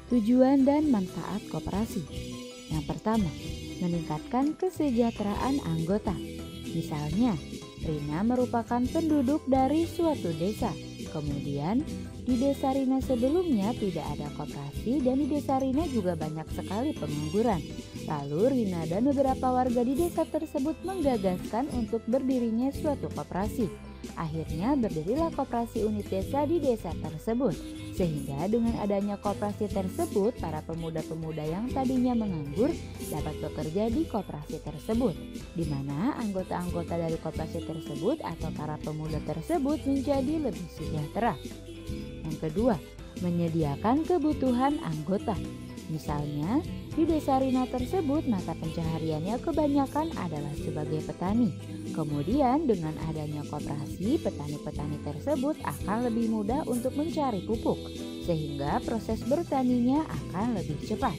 Tujuan dan manfaat koperasi. Yang pertama, meningkatkan kesejahteraan anggota. Misalnya, Rina merupakan penduduk dari suatu desa. Kemudian, di desa Rina sebelumnya tidak ada koperasi dan di desa Rina juga banyak sekali pengangguran. Lalu Rina dan beberapa warga di desa tersebut menggagaskan untuk berdirinya suatu koperasi. Akhirnya berdirilah koperasi unit desa di desa tersebut. Sehingga dengan adanya koperasi tersebut, para pemuda-pemuda yang tadinya menganggur dapat bekerja di koperasi tersebut, di mana anggota-anggota dari koperasi tersebut atau para pemuda tersebut menjadi lebih sejahtera. Yang kedua, menyediakan kebutuhan anggota. Misalnya, di desa Rina tersebut mata pencahariannya kebanyakan adalah sebagai petani. Kemudian dengan adanya koperasi, petani-petani tersebut akan lebih mudah untuk mencari pupuk, sehingga proses bertaninya akan lebih cepat.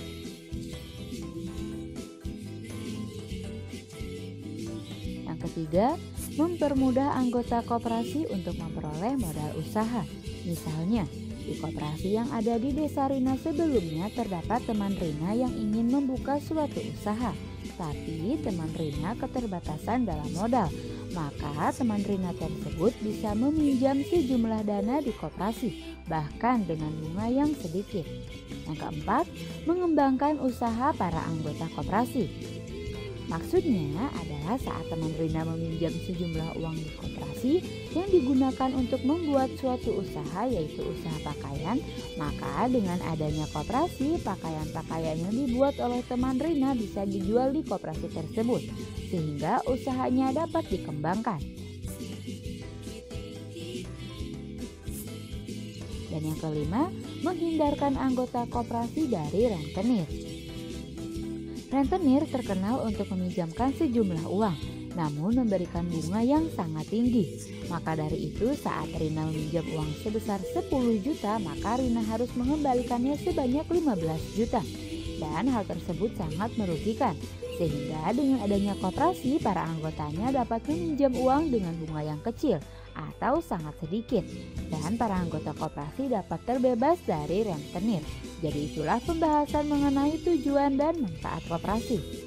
Yang ketiga, mempermudah anggota koperasi untuk memperoleh modal usaha. Misalnya, di koperasi yang ada di desa Rina sebelumnya terdapat teman Rina yang ingin membuka suatu usaha, tapi teman Rina keterbatasan dalam modal. Maka teman Rina tersebut bisa meminjam sejumlah dana di koperasi, bahkan dengan bunga yang sedikit. Yang keempat, mengembangkan usaha para anggota koperasi. Maksudnya adalah saat teman Rina meminjam sejumlah uang di koperasi yang digunakan untuk membuat suatu usaha, yaitu usaha pakaian, maka dengan adanya koperasi, pakaian-pakaian yang dibuat oleh teman Rina bisa dijual di koperasi tersebut, sehingga usahanya dapat dikembangkan. Dan yang kelima, menghindarkan anggota koperasi dari rentenir. Rentenir terkenal untuk meminjamkan sejumlah uang, namun memberikan bunga yang sangat tinggi. Maka dari itu saat Rina meminjam uang sebesar 10 juta, maka Rina harus mengembalikannya sebanyak 15 juta. Dan hal tersebut sangat merugikan. Sehingga dengan adanya koperasi, para anggotanya dapat meminjam uang dengan bunga yang kecil atau sangat sedikit. Dan para anggota koperasi dapat terbebas dari rentenir. Jadi itulah pembahasan mengenai tujuan dan manfaat koperasi.